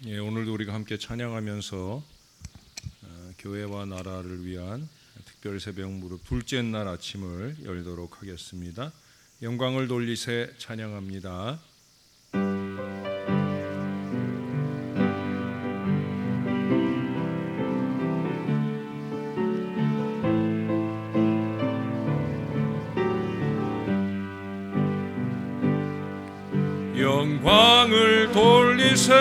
예, 오늘도 우리가 함께 찬양하면서 교회와 나라를 위한 특별 새벽 무릎 둘째 날 아침을 열도록 하겠습니다. 영광을 돌리세 찬양합니다. 영광을 돌리세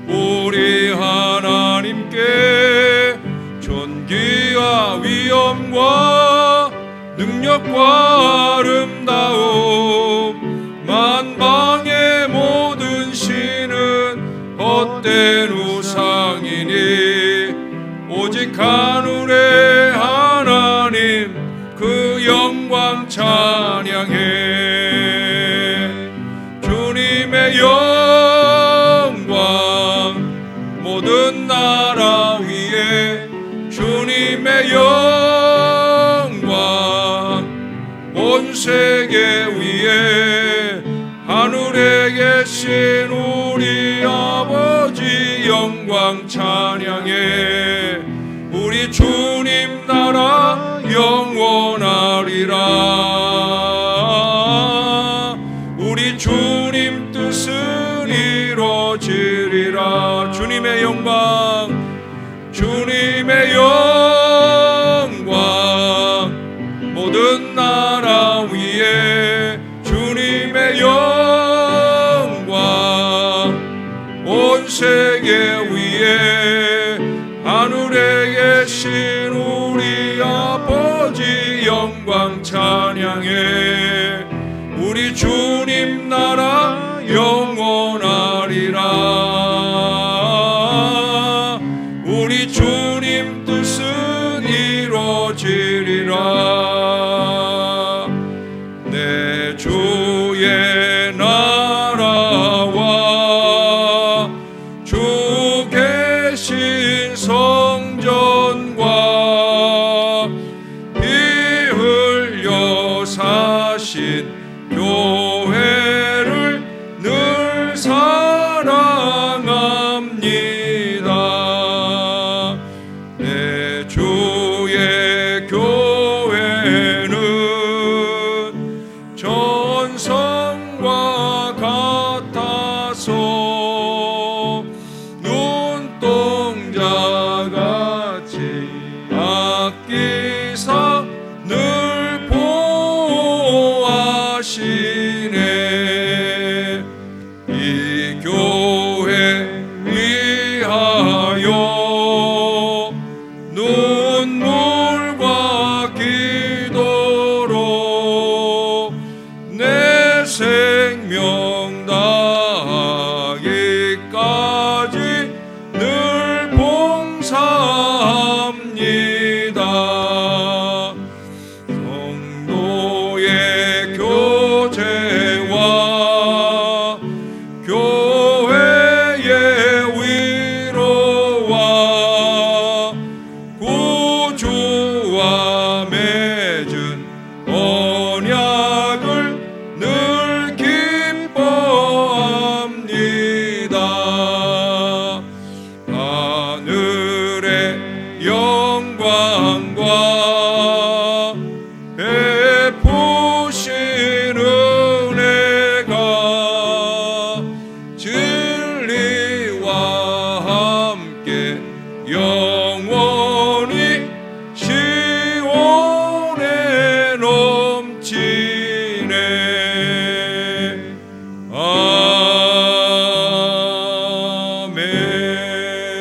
우리 하나님께 존귀와 위엄과 능력과 아름다움 만방의 모든 신은 헛된 우상이니 오직 하늘의 하나님 그 영광 찬양해 주님의 영광 모든 나라 위에 주님의 영광 온 세계 위에 하늘에 계신 우리 아버지 영광 찬양해 우리 주님 나라 영원하리라 우리 주님 뜻은 이루어지리라 주님의 영광 주님의 영광 모든 나라 위에 주님의 영광 온 세계 위에 하늘에 계신 우리 아버지 영광 찬양해 우리 주님 나라 영원하리라 우리 주님 뜻은 이루어지리라 내 주의 나라와 주 계신 성전과 피 흘려 사신 교회를 늘 사랑합니다 내 주의 교회는 전성과 같아서 눈동자같이 아끼사 늘 보호하시네 이 교회 위하여 눈물과 기도로 내 생명 다하기까지 늘 봉사합니다 성도의 교제와 교회의 위로와 구주와 맺은 언약을 늘 기뻐합니다 하늘의 영광과 베푸신 은혜가 진리와 함께 영원히 시온에 넘치네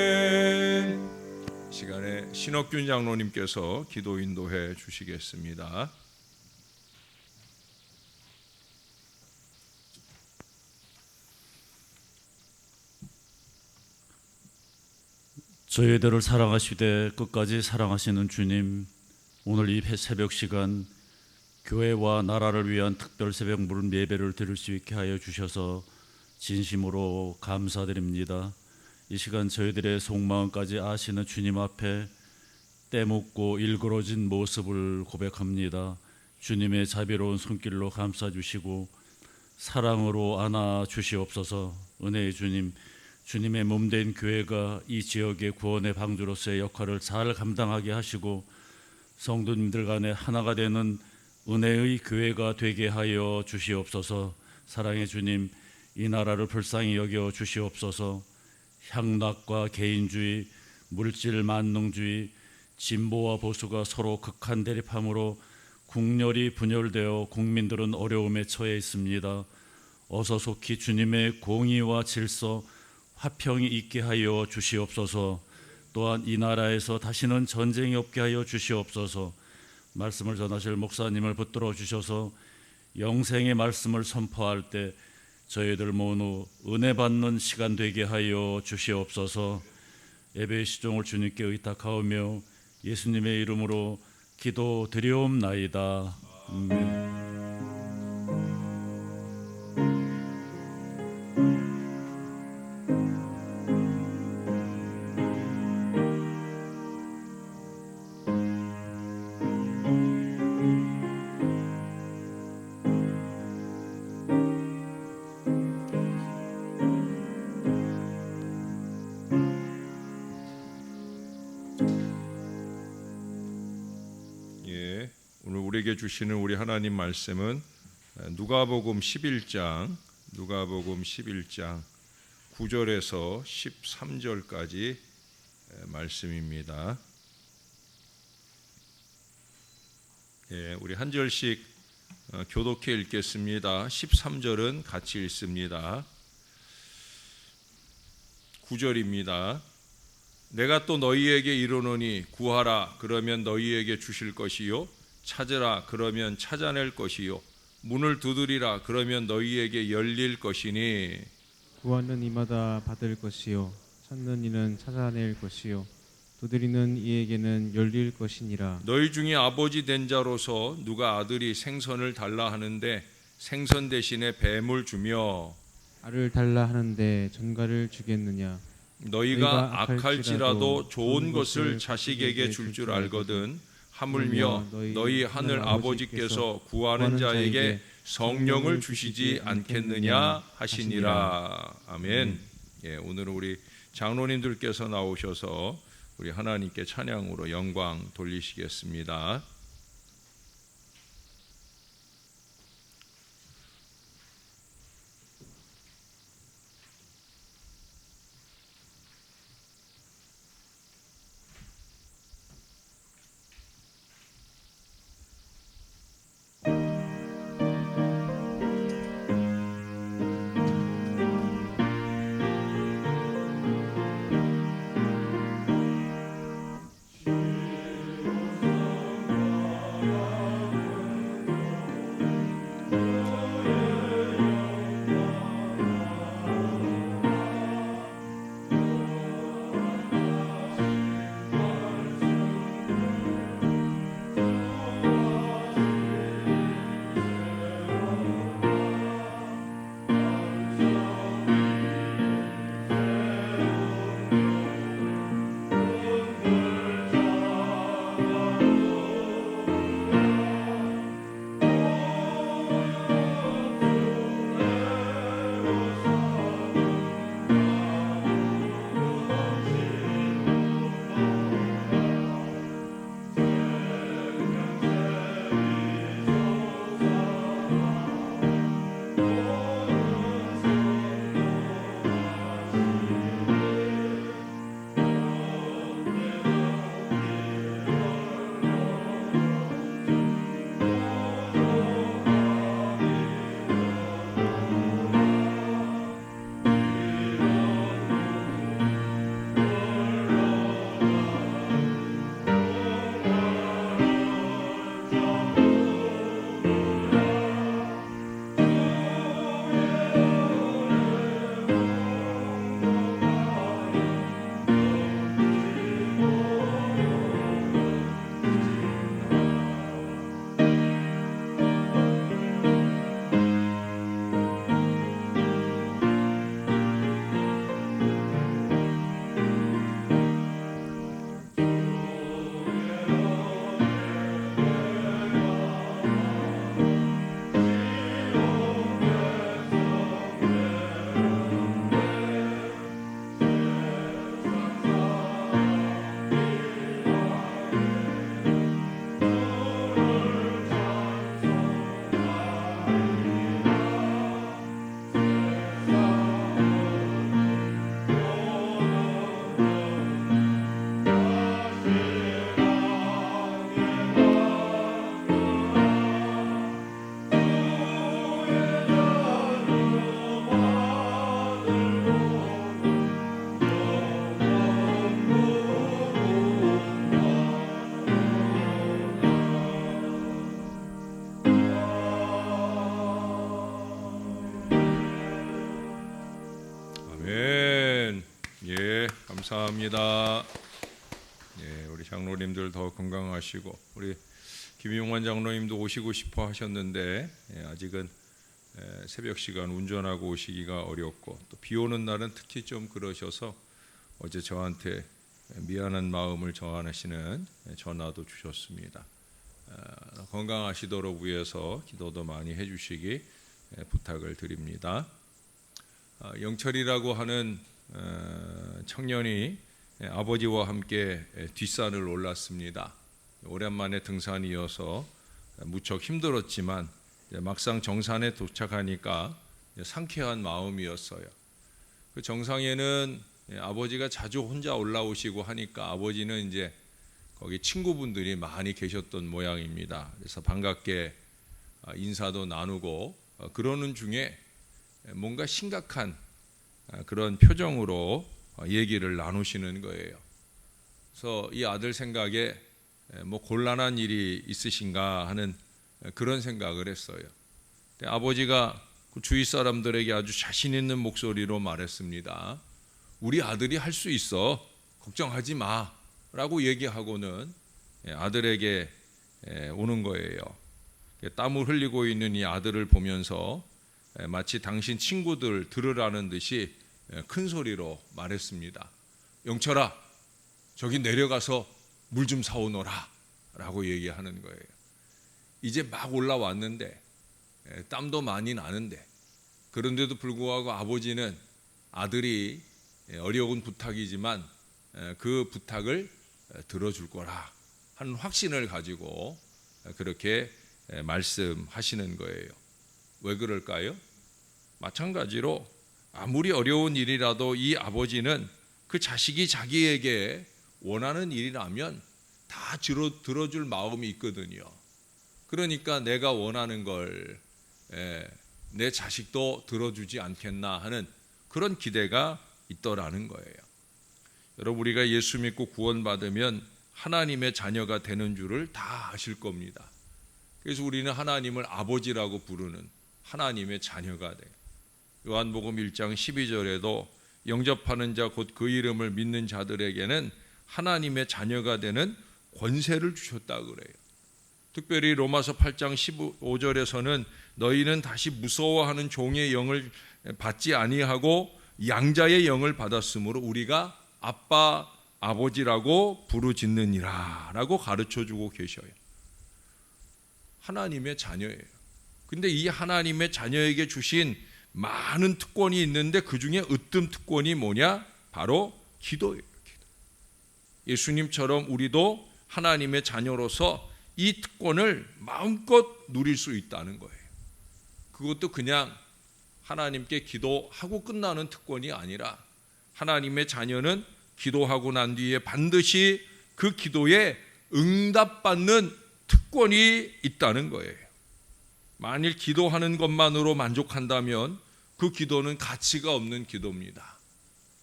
아멘 시간에 신옥균 장로님께서 기도 인도해 주시겠습니다. 저희들을 사랑하시되 끝까지 사랑하시는 주님, 오늘 이 새벽 시간 교회와 나라를 위한 특별 새벽 무릎 예배를 드릴 수 있게 하여 주셔서 진심으로 감사드립니다. 이 시간 저희들의 속마음까지 아시는 주님 앞에 때묻고 일그러진 모습을 고백합니다. 주님의 자비로운 손길로 감싸주시고 사랑으로 안아 주시옵소서. 은혜의 주님, 주님의 몸된 교회가 이 지역의 구원의 방주로서의 역할을 잘 감당하게 하시고 성도님들 간에 하나가 되는 은혜의 교회가 되게 하여 주시옵소서. 사랑의 주님, 이 나라를 불쌍히 여겨 주시옵소서. 향락과 개인주의, 물질 만능주의, 진보와 보수가 서로 극한 대립함으로 국렬이 분열되어 국민들은 어려움에 처해 있습니다. 어서 속히 주님의 공의와 질서, 화평이 있게 하여 주시옵소서. 또한 이 나라에서 다시는 전쟁이 없게 하여 주시옵소서. 말씀을 전하실 목사님을 붙들어 주셔서 영생의 말씀을 선포할 때 저희들 모두 은혜 받는 시간 되게 하여 주시옵소서. 예배의 시종을 주님께 의탁하오며 예수님의 이름으로 기도드리옵나이다. 아멘. 오늘 우리에게 주시는 우리 하나님 말씀은 누가복음 11장 9절에서 13절까지 말씀입니다. 우리 한 절씩 교독해 읽겠습니다. 13절은 같이 읽습니다. 9절입니다. 내가 또 너희에게 이르노니 구하라 그러면 너희에게 주실 것이요 찾으라 그러면 찾아낼 것이요 문을 두드리라 그러면 너희에게 열릴 것이니 구하는 이마다 받을 것이요 찾는 이는 찾아낼 것이요 두드리는 이에게는 열릴 것이니라. 너희 중에 아버지 된 자로서 누가 아들이 생선을 달라 하는데 생선 대신에 뱀을 주며 알을 달라 하는데 전갈을 주겠느냐. 너희가 악할지라도 좋은 것을 자식에게 줄 줄 알거든 하물며 너희 하늘 아버지께서 구하는 자에게 성령을 주시지 않겠느냐 하시니라. 아멘. 오늘은 우리 장로님들께서 나오셔서 우리 하나님께 찬양으로 영광 돌리시겠습니다. 감사합니다. 예, 우리 장로님들 더 건강하시고 우리 김용환 장로님도 오시고 싶어 하셨는데 아직은 새벽 시간 운전하고 오시기가 어렵고 또 비 오는 날은 특히 좀 그러셔서 어제 저한테 미안한 마음을 전하시는 전화도 주셨습니다. 건강하시도록 위해서 기도도 많이 해주시기 부탁을 드립니다. 영철이라고 하는 청년이 아버지와 함께 뒷산을 올랐습니다. 오랜만에 등산이어서 무척 힘들었지만 막상 정산에 도착하니까 상쾌한 마음이었어요. 그 정상에는 아버지가 자주 혼자 올라오시고 하니까 아버지는 이제 거기 친구분들이 많이 계셨던 모양입니다. 그래서 반갑게 인사도 나누고 그러는 중에 뭔가 심각한 그런 표정으로 얘기를 나누시는 거예요. 그래서 이 아들 생각에 뭐 곤란한 일이 있으신가 하는 그런 생각을 했어요. 아버지가 그 주위 사람들에게 아주 자신 있는 목소리로 말했습니다. 우리 아들이 할 수 있어. 걱정하지 마. 라고 얘기하고는 아들에게 오는 거예요. 땀을 흘리고 있는 이 아들을 보면서 마치 당신 친구들 들으라는 듯이 큰 소리로 말했습니다. 영철아, 저기 내려가서 물 좀 사오너라 라고 얘기하는 거예요. 이제 막 올라왔는데 땀도 많이 나는데 그런데도 불구하고 아버지는 아들이 어려운 부탁이지만 그 부탁을 들어줄 거라 하는 확신을 가지고 그렇게 말씀하시는 거예요. 왜 그럴까요? 마찬가지로 아무리 어려운 일이라도 이 아버지는 그 자식이 자기에게 원하는 일이라면 다 들어줄 마음이 있거든요. 그러니까 내가 원하는 걸 내 자식도 들어주지 않겠나 하는 그런 기대가 있더라는 거예요. 여러분, 우리가 예수 믿고 구원받으면 하나님의 자녀가 되는 줄을 다 아실 겁니다. 그래서 우리는 하나님을 아버지라고 부르는 하나님의 자녀가 돼요. 요한복음 1장 12절에도 영접하는 자 곧 그 이름을 믿는 자들에게는 하나님의 자녀가 되는 권세를 주셨다 그래요. 특별히 로마서 8장 15절에서는 너희는 다시 무서워하는 종의 영을 받지 아니하고 양자의 영을 받았으므로 우리가 아빠 아버지라고 부르짖느니라 라고 가르쳐주고 계셔요. 하나님의 자녀예요. 근데 이 하나님의 자녀에게 주신 많은 특권이 있는데 그 중에 으뜸 특권이 뭐냐? 바로 기도예요. 기도. 예수님처럼 우리도 하나님의 자녀로서 이 특권을 마음껏 누릴 수 있다는 거예요. 그것도 그냥 하나님께 기도하고 끝나는 특권이 아니라 하나님의 자녀는 기도하고 난 뒤에 반드시 그 기도에 응답받는 특권이 있다는 거예요. 만일 기도하는 것만으로 만족한다면 그 기도는 가치가 없는 기도입니다.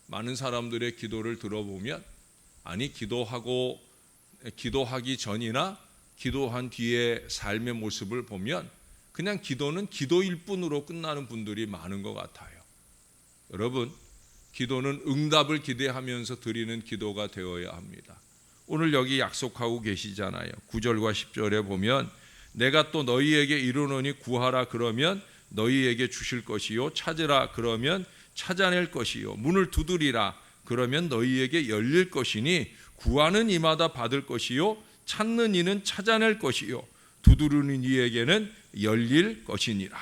많은 사람들의 기도를 들어보면 기도하기 전이나 기도한 뒤의 삶의 모습을 보면 그냥 기도는 기도일 뿐으로 끝나는 분들이 많은 것 같아요. 여러분, 기도는 응답을 기대하면서 드리는 기도가 되어야 합니다. 오늘 여기 약속하고 계시잖아요. 9절과 10절에 보면 내가 또 너희에게 이르노니 구하라 그러면 너희에게 주실 것이요 찾으라 그러면 찾아낼 것이요 문을 두드리라 그러면 너희에게 열릴 것이니 구하는 이마다 받을 것이요 찾는 이는 찾아낼 것이요 두드리는 이에게는 열릴 것이니라.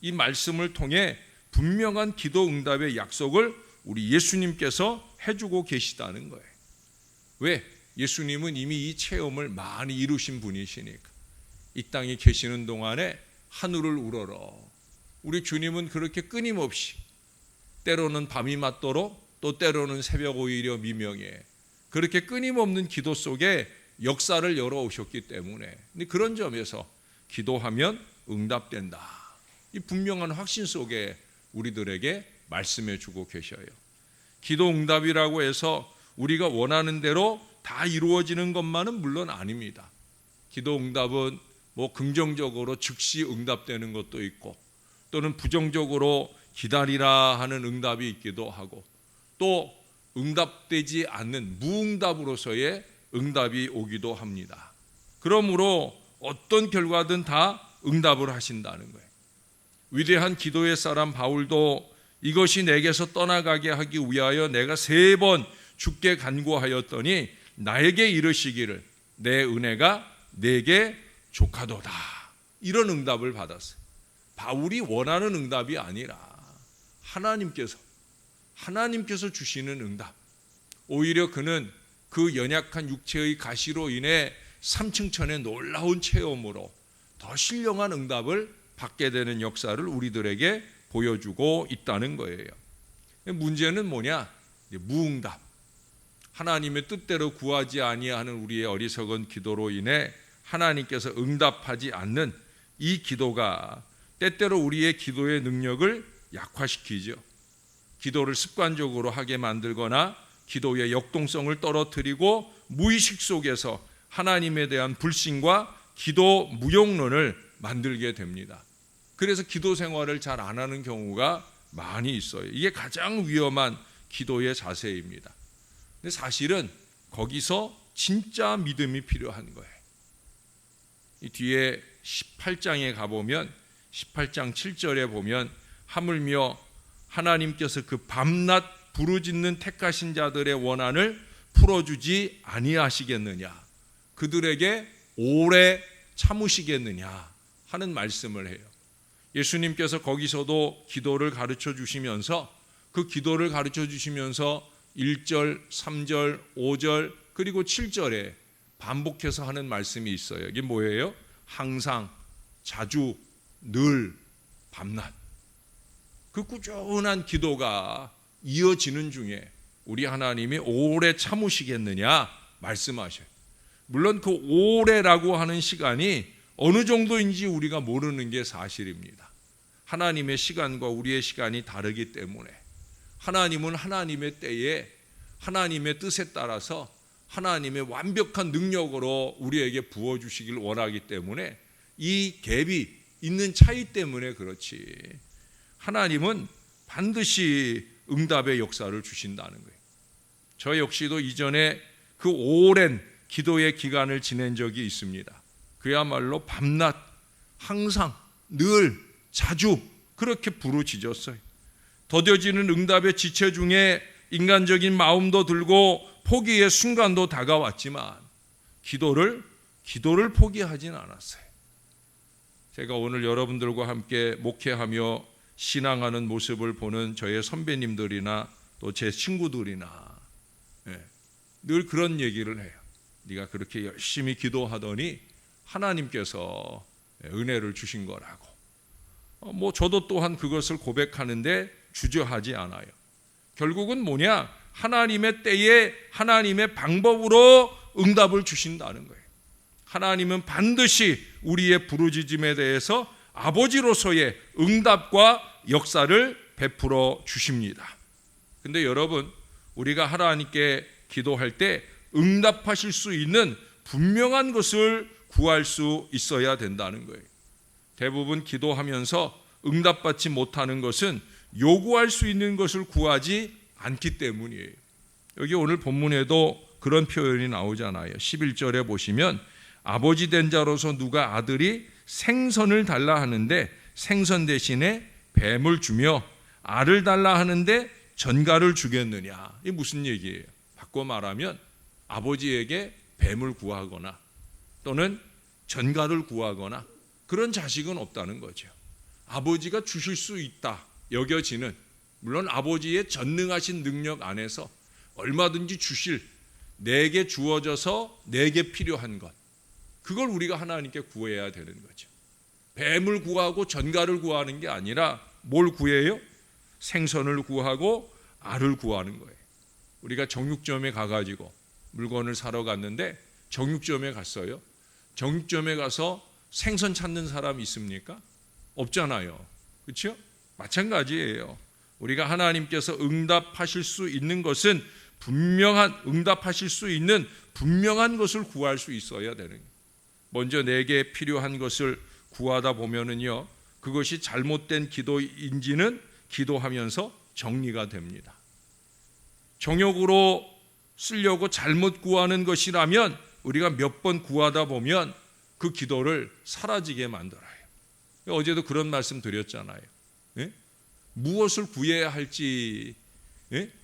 이 말씀을 통해 분명한 기도 응답의 약속을 우리 예수님께서 해주고 계시다는 거예요. 왜? 예수님은 이미 이 체험을 많이 이루신 분이시니까. 이 땅에 계시는 동안에 하늘을 우러러 우리 주님은 그렇게 끊임없이 때로는 밤이 맞도록 또 때로는 새벽 오히려 미명에 그렇게 끊임없는 기도 속에 역사를 열어오셨기 때문에 그런 점에서 기도하면 응답된다. 이 분명한 확신 속에 우리들에게 말씀해 주고 계셔요. 기도 응답이라고 해서 우리가 원하는 대로 다 이루어지는 것만은 물론 아닙니다. 기도 응답은 뭐 긍정적으로 즉시 응답되는 것도 있고 또는 부정적으로 기다리라 하는 응답이 있기도 하고 또 응답되지 않는 무응답으로서의 응답이 오기도 합니다. 그러므로 어떤 결과든 다 응답을 하신다는 거예요. 위대한 기도의 사람 바울도 이것이 내게서 떠나가게 하기 위하여 내가 3번 주께 간구하였더니 나에게 이르시기를 내 은혜가 내게 족하도다. 이런 응답을 받았어요. 바울이 원하는 응답이 아니라 하나님께서 주시는 응답. 오히려 그는 그 연약한 육체의 가시로 인해 삼층천의 놀라운 체험으로 더 신령한 응답을 받게 되는 역사를 우리들에게 보여주고 있다는 거예요. 문제는 뭐냐? 무응답. 하나님의 뜻대로 구하지 아니하는 우리의 어리석은 기도로 인해 하나님께서 응답하지 않는 이 기도가 때때로 우리의 기도의 능력을 약화시키죠. 기도를 습관적으로 하게 만들거나 기도의 역동성을 떨어뜨리고 무의식 속에서 하나님에 대한 불신과 기도 무용론을 만들게 됩니다. 그래서 기도 생활을 잘 안 하는 경우가 많이 있어요. 이게 가장 위험한 기도의 자세입니다. 근데 사실은 거기서 진짜 믿음이 필요한 거예요. 이 뒤에 18장에 가보면 18장 7절에 보면 하물며 하나님께서 그 밤낮 부르짖는 택하신 자들의 원한을 풀어주지 아니하시겠느냐, 그들에게 오래 참으시겠느냐 하는 말씀을 해요. 예수님께서 거기서도 기도를 가르쳐 주시면서 그 기도를 가르쳐 주시면서 1절, 3절, 5절 그리고 7절에 반복해서 하는 말씀이 있어요. 이게 뭐예요? 항상, 자주, 늘, 밤낮. 그 꾸준한 기도가 이어지는 중에 우리 하나님이 오래 참으시겠느냐 말씀하셔요. 물론 그 오래라고 하는 시간이 어느 정도인지 우리가 모르는 게 사실입니다. 하나님의 시간과 우리의 시간이 다르기 때문에 하나님은 하나님의 때에 하나님의 뜻에 따라서 하나님의 완벽한 능력으로 우리에게 부어주시길 원하기 때문에 이 갭이 있는 차이 때문에 그렇지, 하나님은 반드시 응답의 역사를 주신다는 거예요. 저 역시도 이전에 그 오랜 기도의 기간을 지낸 적이 있습니다. 그야말로 밤낮 항상 늘 자주 그렇게 부르짖었어요. 더뎌지는 응답의 지체 중에 인간적인 마음도 들고 포기의 순간도 다가왔지만 기도를 포기하진 않았어요. 제가 오늘 여러분들과 함께 목회하며 신앙하는 모습을 보는 저의 선배님들이나 또 제 친구들이나 늘 그런 얘기를 해요. 네가 그렇게 열심히 기도하더니 하나님께서 은혜를 주신 거라고. 저도 또한 그것을 고백하는데 주저하지 않아요. 결국은 뭐냐? 하나님의 때에 하나님의 방법으로 응답을 주신다는 거예요. 하나님은 반드시 우리의 부르짖음에 대해서 아버지로서의 응답과 역사를 베풀어 주십니다. 근데 여러분, 우리가 하나님께 기도할 때 응답하실 수 있는 분명한 것을 구할 수 있어야 된다는 거예요. 대부분 기도하면서 응답받지 못하는 것은 요구할 수 있는 것을 구하지 않기 때문이에요. 여기 오늘 본문에도 그런 표현이 나오잖아요. 11절에 보시면 아버지 된 자로서 누가 아들이 생선을 달라 하는데 생선 대신에 뱀을 주며 알을 달라 하는데 전갈을 주겠느냐. 이게 무슨 얘기예요? 바꿔 말하면 아버지에게 뱀을 구하거나 또는 전갈을 구하거나 그런 자식은 없다는 거죠. 아버지가 주실 수 있다 여겨지는, 물론 아버지의 전능하신 능력 안에서 얼마든지 주실, 내게 주어져서 내게 필요한 것, 그걸 우리가 하나님께 구해야 되는 거죠. 뱀을 구하고 전갈을 구하는 게 아니라 뭘 구해요? 생선을 구하고 알을 구하는 거예요. 우리가 정육점에 가가지고 물건을 사러 갔는데 정육점에 갔어요. 정육점에 가서 생선 찾는 사람 있습니까? 없잖아요. 그렇죠? 마찬가지예요. 우리가 하나님께서 응답하실 수 있는 것은 응답하실 수 있는 분명한 것을 구할 수 있어야 되는 거예요. 먼저 내게 필요한 것을 구하다 보면은요, 그것이 잘못된 기도인지는 기도하면서 정리가 됩니다. 정욕으로 쓰려고 잘못 구하는 것이라면 우리가 몇 번 구하다 보면 그 기도를 사라지게 만들어요. 어제도 그런 말씀 드렸잖아요. 예? 무엇을 구해야 할지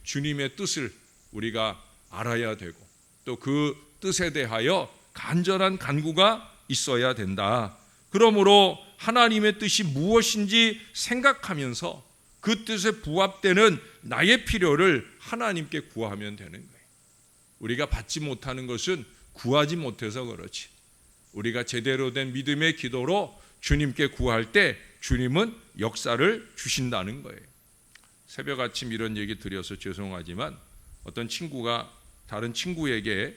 주님의 뜻을 우리가 알아야 되고 또 그 뜻에 대하여 간절한 간구가 있어야 된다. 그러므로 하나님의 뜻이 무엇인지 생각하면서 그 뜻에 부합되는 나의 필요를 하나님께 구하면 되는 거예요. 우리가 받지 못하는 것은 구하지 못해서 그렇지. 우리가 제대로 된 믿음의 기도로 주님께 구할 때 주님은 역사를 주신다는 거예요. 새벽 아침 이런 얘기 드려서 죄송하지만 어떤 친구가 다른 친구에게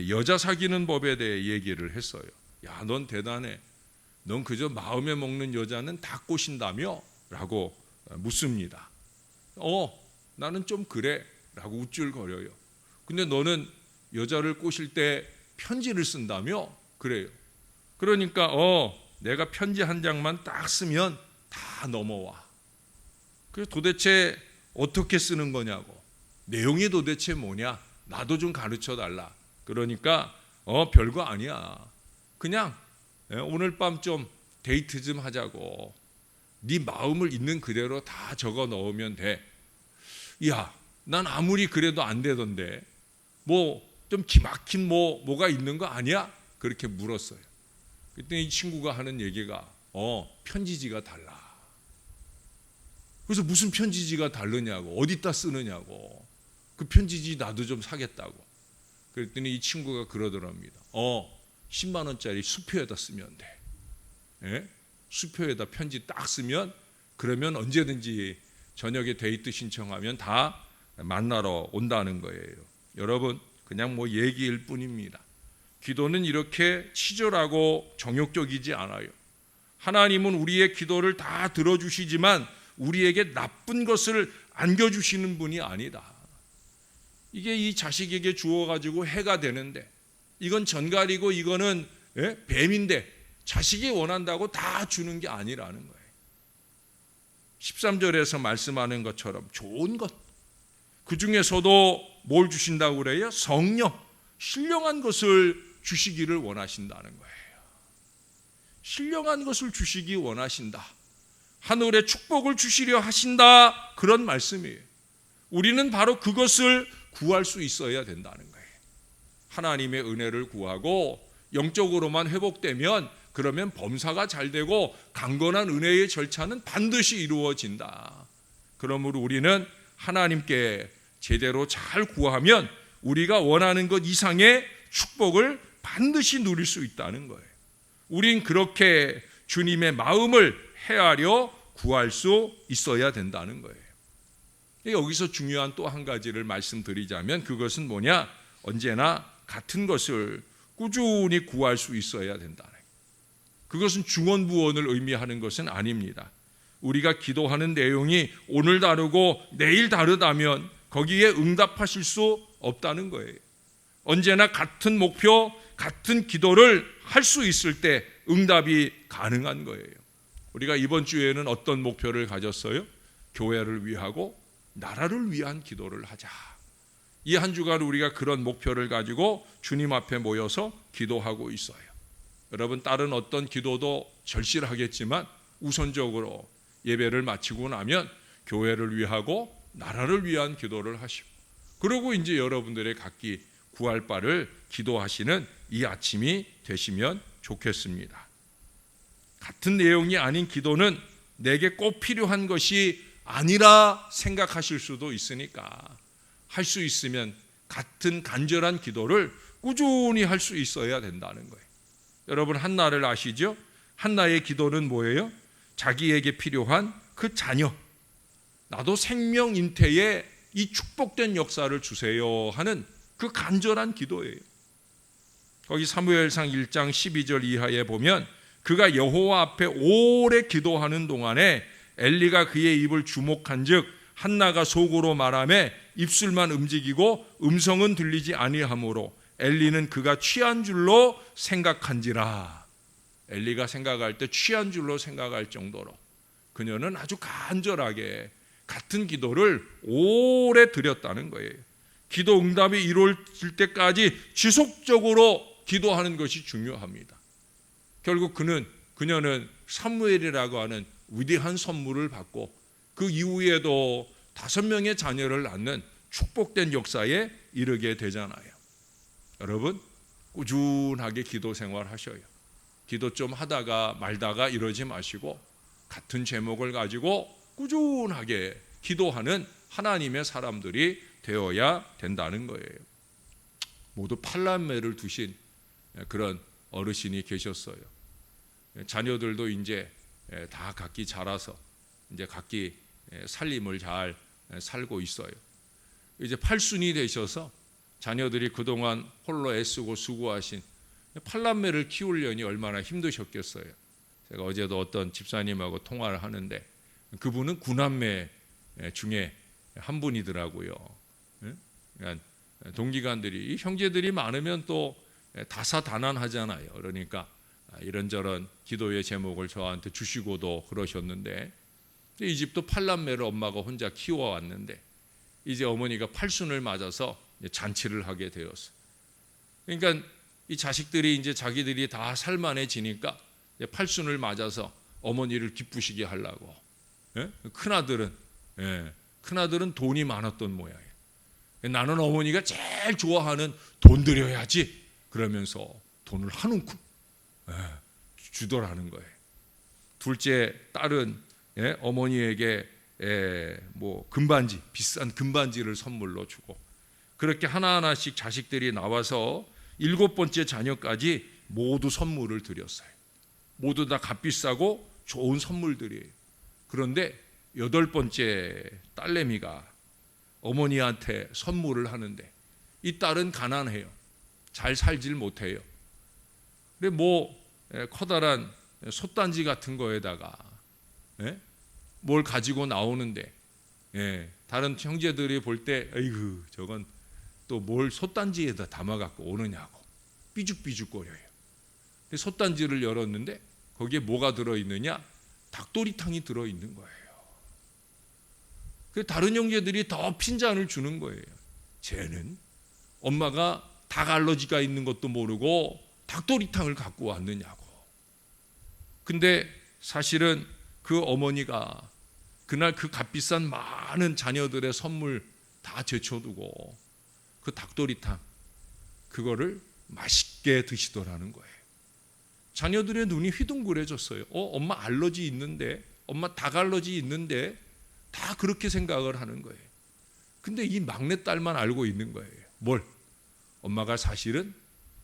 여자 사귀는 법에 대해 얘기를 했어요. 야, 넌 대단해. 넌 그저 마음에 먹는 여자는 다 꼬신다며? 라고 묻습니다. 나는 좀 그래 라고 우쭐거려요. 근데 너는 여자를 꼬실 때 편지를 쓴다며? 그래요. 그러니까 내가 편지 한 장만 딱 쓰면 다 넘어와. 그래서 도대체 어떻게 쓰는 거냐고. 내용이 도대체 뭐냐? 나도 좀 가르쳐 달라. 그러니까 별거 아니야. 그냥 오늘 밤 좀 데이트 좀 하자고. 네 마음을 있는 그대로 다 적어 넣으면 돼. 야, 난 아무리 그래도 안 되던데 뭐 좀 기막힌 뭐가 있는 거 아니야? 그렇게 물었어요. 그때 이 친구가 하는 얘기가 편지지가 달라. 그래서 무슨 편지지가 다르냐고, 어디다 쓰느냐고. 그 편지지 나도 좀 사겠다고. 그랬더니 이 친구가 그러더랍니다. 10만 원짜리 수표에다 쓰면 돼. 예? 수표에다 편지 딱 쓰면 그러면 언제든지 저녁에 데이트 신청하면 다 만나러 온다는 거예요. 여러분, 그냥 뭐 얘기일 뿐입니다. 기도는 이렇게 치졸하고 정욕적이지 않아요. 하나님은 우리의 기도를 다 들어주시지만 우리에게 나쁜 것을 안겨주시는 분이 아니다. 이게 이 자식에게 주어가지고 해가 되는데 이건 전갈이고 이거는 뱀인데 자식이 원한다고 다 주는 게 아니라는 거예요. 13절에서 말씀하는 것처럼 좋은 것, 그 중에서도 뭘 주신다고 그래요? 성령, 신령한 것을 주시기를 원하신다는 거예요. 신령한 것을 주시기 원하신다. 하늘의 축복을 주시려 하신다. 그런 말씀이에요. 우리는 바로 그것을 구할 수 있어야 된다는 거예요. 하나님의 은혜를 구하고 영적으로만 회복되면 그러면 범사가 잘 되고 강건한 은혜의 절차는 반드시 이루어진다. 그러므로 우리는 하나님께 제대로 잘 구하면 우리가 원하는 것 이상의 축복을 반드시 누릴 수 있다는 거예요. 우린 그렇게 주님의 마음을 헤아려 구할 수 있어야 된다는 거예요. 여기서 중요한 또 한 가지를 말씀드리자면 그것은 뭐냐? 언제나 같은 것을 꾸준히 구할 수 있어야 된다는 거예요. 그것은 중언부언을 의미하는 것은 아닙니다. 우리가 기도하는 내용이 오늘 다르고 내일 다르다면 거기에 응답하실 수 없다는 거예요. 언제나 같은 목표, 같은 기도를 할 수 있을 때 응답이 가능한 거예요. 우리가 이번 주에는 어떤 목표를 가졌어요? 교회를 위하고 나라를 위한 기도를 하자. 이 한 주간 우리가 그런 목표를 가지고 주님 앞에 모여서 기도하고 있어요. 여러분, 다른 어떤 기도도 절실하겠지만 우선적으로 예배를 마치고 나면 교회를 위하고 나라를 위한 기도를 하시고, 그리고 이제 여러분들의 각기 구할 바를 기도하시는 이 아침이 되시면 좋겠습니다. 같은 내용이 아닌 기도는 내게 꼭 필요한 것이 아니라 생각하실 수도 있으니까 할 수 있으면 같은 간절한 기도를 꾸준히 할 수 있어야 된다는 거예요. 여러분, 한나를 아시죠? 한나의 기도는 뭐예요? 자기에게 필요한 그 자녀, 나도 생명 잉태에 이 축복된 역사를 주세요 하는 그 간절한 기도예요. 거기 사무엘상 1장 12절 이하에 보면 그가 여호와 앞에 오래 기도하는 동안에 엘리가 그의 입을 주목한즉 한나가 속으로 말하며 입술만 움직이고 음성은 들리지 아니하므로 엘리는 그가 취한 줄로 생각한지라. 엘리가 생각할 때 취한 줄로 생각할 정도로 그녀는 아주 간절하게 같은 기도를 오래 드렸다는 거예요. 기도 응답이 이루어질 때까지 지속적으로 기도하는 것이 중요합니다. 결국 그녀는 사무엘이라고 하는 위대한 선물을 받고 그 이후에도 5명의 자녀를 낳는 축복된 역사에 이르게 되잖아요. 여러분, 꾸준하게 기도 생활하셔요. 기도 좀 하다가 말다가 이러지 마시고 같은 제목을 가지고 꾸준하게 기도하는 하나님의 사람들이 되어야 된다는 거예요. 모두 8남매를 두신 그런 어르신이 계셨어요. 자녀들도 이제 다 각기 자라서 이제 각기 살림을 잘 살고 있어요. 이제 8순이 되셔서 자녀들이 그동안 홀로 애쓰고 수고하신 8남매를 키우려니 얼마나 힘드셨겠어요. 제가 어제도 어떤 집사님하고 통화를 하는데 그분은 9남매 중에 한 분이더라고요. 그러니까 동기간들이 형제들이 많으면 또 다사다난하잖아요. 그러니까 이런저런 기도의 제목을 저한테 주시고도 그러셨는데 이 집도 8남매를 엄마가 혼자 키워왔는데 이제 어머니가 8순을 맞아서 잔치를 하게 되었어요. 그러니까 이 자식들이 이제 자기들이 다 살만해지니까 8순을 맞아서 어머니를 기쁘시게 하려고 큰아들은 돈이 많았던 모양이에요. 나는 어머니가 제일 좋아하는 돈 드려야지 그러면서 돈을 한 움큼 주더라는 거예요. 둘째 딸은 어머니에게 뭐 금반지, 비싼 금반지를 선물로 주고 그렇게 하나하나씩 자식들이 나와서 7번째 자녀까지 모두 선물을 드렸어요. 모두 다 값비싸고 좋은 선물들이에요. 그런데 8번째 딸내미가 어머니한테 선물을 하는데 이 딸은 가난해요. 잘 살질 못해요. 근데 뭐 커다란 솥단지 같은 거에다가 뭘 가지고 나오는데 다른 형제들이 볼 때 에이구 저건 또 뭘 솥단지에다 담아갖고 오느냐고 삐죽삐죽거려요. 근데 솥단지를 열었는데 거기에 뭐가 들어있느냐? 닭도리탕이 들어있는 거예요. 다른 형제들이 더 핀잔을 주는 거예요. 쟤는 엄마가 닭 알러지가 있는 것도 모르고 닭도리탕을 갖고 왔느냐고. 근데 사실은 그 어머니가 그날 그 값비싼 많은 자녀들의 선물 다 제쳐두고 그 닭도리탕 그거를 맛있게 드시더라는 거예요. 자녀들의 눈이 휘둥그레졌어요. 엄마 알러지 있는데, 엄마 닭 알러지 있는데 다 그렇게 생각을 하는 거예요. 근데 이 막내딸만 알고 있는 거예요. 뭘? 엄마가 사실은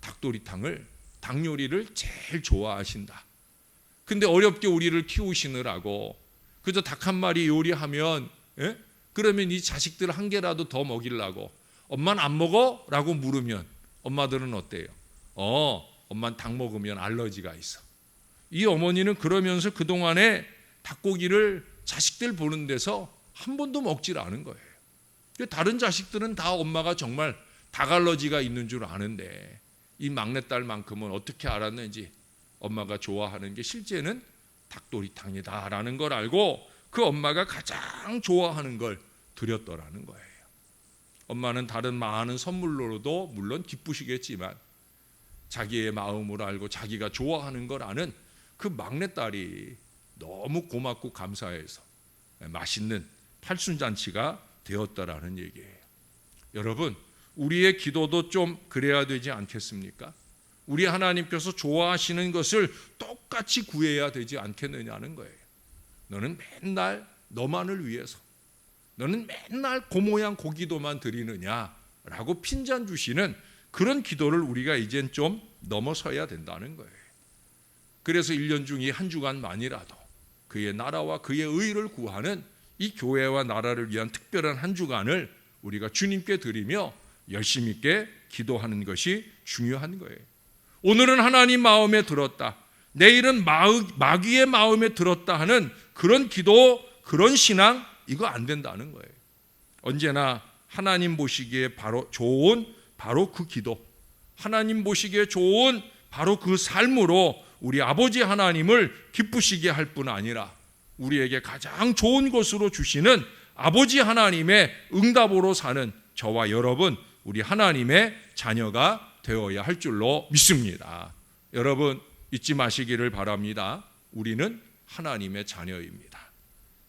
닭도리탕을, 닭 요리를 제일 좋아하신다. 근데 어렵게 우리를 키우시느라고 그저 닭 한 마리 요리하면 그러면 이 자식들 한 개라도 더 먹이려고 엄마는 안 먹어? 라고 물으면 엄마들은 어때요? 엄마는 닭 먹으면 알러지가 있어. 이 어머니는 그러면서 그동안에 닭고기를 자식들 보는 데서 한 번도 먹질 않은 거예요. 다른 자식들은 다 엄마가 정말 닭 알러지가 있는 줄 아는데 이 막내딸만큼은 어떻게 알았는지 엄마가 좋아하는 게 실제는 닭도리탕이다라는 걸 알고 그 엄마가 가장 좋아하는 걸 드렸더라는 거예요. 엄마는 다른 많은 선물로도 물론 기쁘시겠지만 자기의 마음으로 알고 자기가 좋아하는 걸 아는 그 막내딸이 너무 고맙고 감사해서 맛있는 팔순잔치가 되었다라는 얘기예요. 여러분, 우리의 기도도 좀 그래야 되지 않겠습니까? 우리 하나님께서 좋아하시는 것을 똑같이 구해야 되지 않겠느냐는 거예요. 너는 맨날 너만을 위해서, 너는 맨날 그 모양 고기도만 드리느냐라고 핀잔 주시는 그런 기도를 우리가 이젠 좀 넘어서야 된다는 거예요. 그래서 1년 중 이 한 주간만이라도 그의 나라와 그의 의를 구하는 이 교회와 나라를 위한 특별한 한 주간을 우리가 주님께 드리며 열심 있게 기도하는 것이 중요한 거예요. 오늘은 하나님 마음에 들었다, 내일은 마귀의 마음에 들었다 하는 그런 기도, 그런 신앙, 이거 안 된다는 거예요. 언제나 하나님 보시기에 좋은 그 기도, 하나님 보시기에 좋은 바로 그 삶으로 우리 아버지 하나님을 기쁘시게 할 뿐 아니라 우리에게 가장 좋은 것으로 주시는 아버지 하나님의 응답으로 사는 저와 여러분 우리 하나님의 자녀가 되어야 할 줄로 믿습니다. 여러분 잊지 마시기를 바랍니다. 우리는 하나님의 자녀입니다.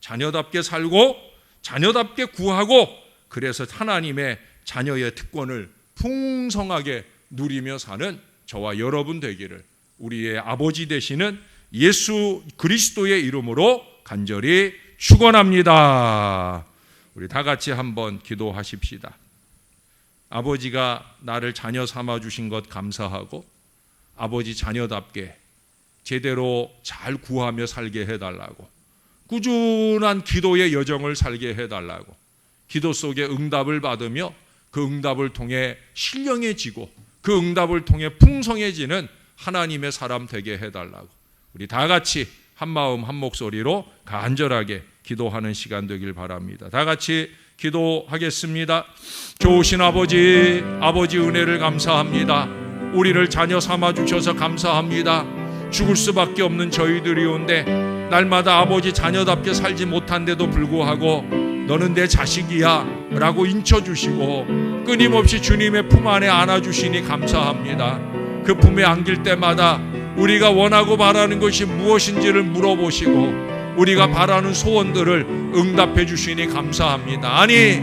자녀답게 살고 자녀답게 구하고 그래서 하나님의 자녀의 특권을 풍성하게 누리며 사는 저와 여러분 되기를 우리의 아버지 되시는 예수 그리스도의 이름으로 간절히 축원합니다. 우리 다 같이 한번 기도하십시다. 아버지가 나를 자녀 삼아 주신 것 감사하고 아버지 자녀답게 제대로 잘 구하며 살게 해달라고 꾸준한 기도의 여정을 살게 해달라고 기도 속에 응답을 받으며 그 응답을 통해 신령해지고 그 응답을 통해 풍성해지는 하나님의 사람 되게 해달라고 우리 다 같이 한마음 한 목소리로 간절하게 기도하는 시간 되길 바랍니다. 다 같이 기도하겠습니다. 좋으신 아버지, 아버지 은혜를 감사합니다. 우리를 자녀 삼아 주셔서 감사합니다. 죽을 수밖에 없는 저희들이온데 날마다 아버지 자녀답게 살지 못한데도 불구하고 너는 내 자식이야 라고 인쳐주시고 끊임없이 주님의 품 안에 안아주시니 감사합니다. 그 품에 안길 때마다 우리가 원하고 바라는 것이 무엇인지를 물어보시고 우리가 바라는 소원들을 응답해 주시니 감사합니다. 아니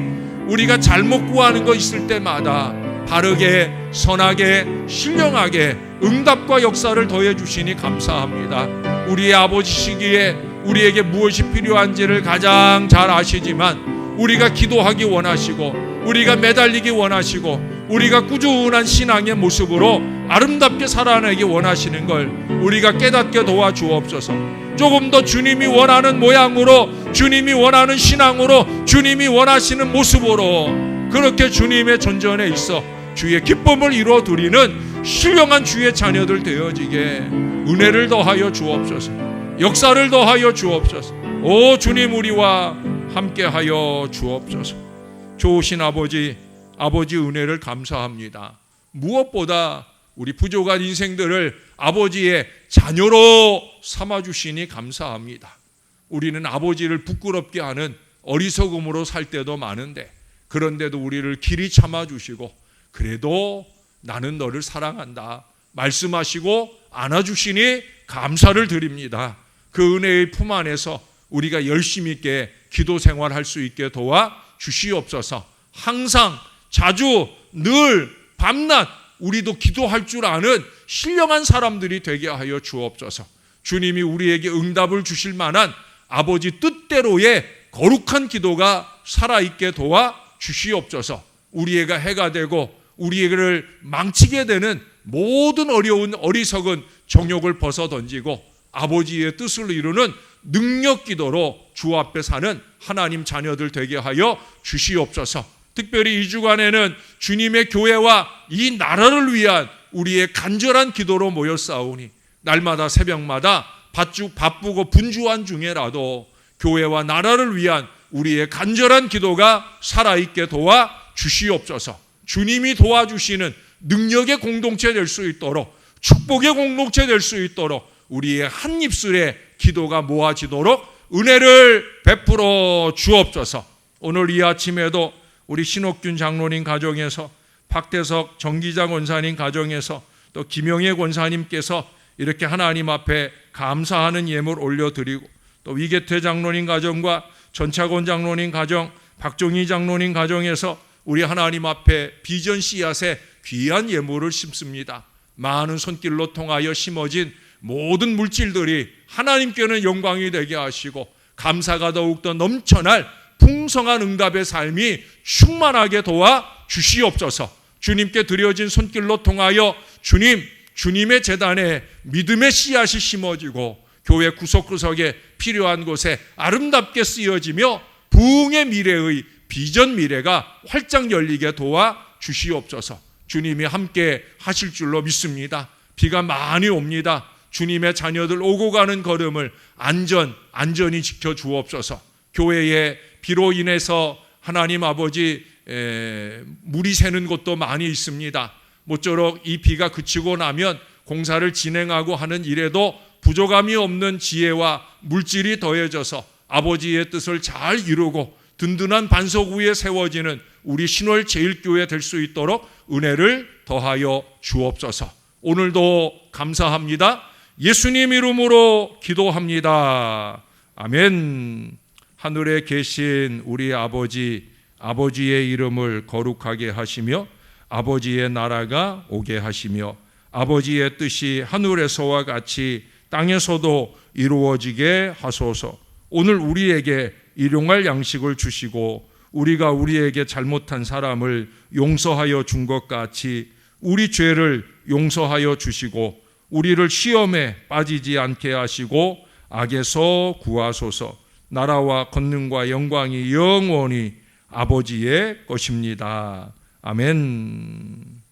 우리가 잘못 구하는 거 있을 때마다 바르게 선하게 신령하게 응답과 역사를 더해 주시니 감사합니다. 우리의 아버지시기에 우리에게 무엇이 필요한지를 가장 잘 아시지만 우리가 기도하기 원하시고 우리가 매달리기 원하시고 우리가 꾸준한 신앙의 모습으로 아름답게 살아내기 원하시는 걸 우리가 깨닫게 도와주옵소서. 조금 더 주님이 원하는 모양으로 주님이 원하는 신앙으로 주님이 원하시는 모습으로 그렇게 주님의 전전에 있어 주의 기쁨을 이루어 드리는 신령한 주의 자녀들 되어지게 은혜를 더하여 주옵소서. 역사를 더하여 주옵소서. 오 주님 우리와 함께하여 주옵소서. 좋으신 아버지, 아버지 은혜를 감사합니다. 무엇보다 우리 부족한 인생들을 아버지의 자녀로 삼아주시니 감사합니다. 우리는 아버지를 부끄럽게 하는 어리석음으로 살 때도 많은데 그런데도 우리를 길이 참아주시고 그래도 나는 너를 사랑한다 말씀하시고 안아주시니 감사를 드립니다. 그 은혜의 품 안에서 우리가 열심히 있게 기도 생활할 수 있게 도와 주시옵소서. 항상 자주 늘 밤낮 우리도 기도할 줄 아는 신령한 사람들이 되게 하여 주옵소서. 주님이 우리에게 응답을 주실 만한 아버지 뜻대로의 거룩한 기도가 살아있게 도와 주시옵소서. 우리에게 해가 되고 우리를 망치게 되는 모든 어려운 어리석은 정욕을 벗어 던지고 아버지의 뜻을 이루는 능력 기도로 주 앞에 사는 하나님 자녀들 되게 하여 주시옵소서. 특별히 이 주간에는 주님의 교회와 이 나라를 위한 우리의 간절한 기도로 모여 싸우니 날마다 새벽마다 바쁘고 분주한 중에라도 교회와 나라를 위한 우리의 간절한 기도가 살아있게 도와 주시옵소서. 주님이 도와주시는 능력의 공동체 될 수 있도록 축복의 공동체 될 수 있도록 우리의 한 입술에 기도가 모아지도록 은혜를 베풀어 주옵소서. 오늘 이 아침에도 우리 신옥균 장로님 가정에서 박대석 정기장 권사님 가정에서 또 김영애 권사님께서 이렇게 하나님 앞에 감사하는 예물 올려드리고 또 위계태 장로님 가정과 전차권 장로님 가정, 박종희 장로님 가정에서 우리 하나님 앞에 비전 씨앗에 귀한 예물을 심습니다. 많은 손길로 통하여 심어진 모든 물질들이 하나님께는 영광이 되게 하시고 감사가 더욱더 넘쳐날 풍성한 응답의 삶이 충만하게 도와 주시옵소서. 주님께 드려진 손길로 통하여 주님의 재단에 믿음의 씨앗이 심어지고 교회 구석구석에 필요한 곳에 아름답게 쓰여지며 부흥의 미래의 비전 미래가 활짝 열리게 도와 주시옵소서. 주님이 함께 하실 줄로 믿습니다. 비가 많이 옵니다. 주님의 자녀들 오고 가는 걸음을 안전히 지켜 주옵소서. 교회에 비로 인해서 하나님 아버지 물이 새는 곳도 많이 있습니다. 모쪼록 이 비가 그치고 나면 공사를 진행하고 하는 일에도 부족함이 없는 지혜와 물질이 더해져서 아버지의 뜻을 잘 이루고 든든한 반석 위에 세워지는 우리 신월 제일교회 될 수 있도록 은혜를 더하여 주옵소서. 오늘도 감사합니다. 예수님 이름으로 기도합니다. 아멘. 하늘에 계신 우리 아버지, 아버지의 이름을 거룩하게 하시며 아버지의 나라가 오게 하시며 아버지의 뜻이 하늘에서와 같이 땅에서도 이루어지게 하소서. 오늘 우리에게 일용할 양식을 주시고 우리가 우리에게 잘못한 사람을 용서하여 준 것 같이 우리 죄를 용서하여 주시고 우리를 시험에 빠지지 않게 하시고 악에서 구하소서. 나라와 권능과 영광이 영원히 아버지의 것입니다. 아멘.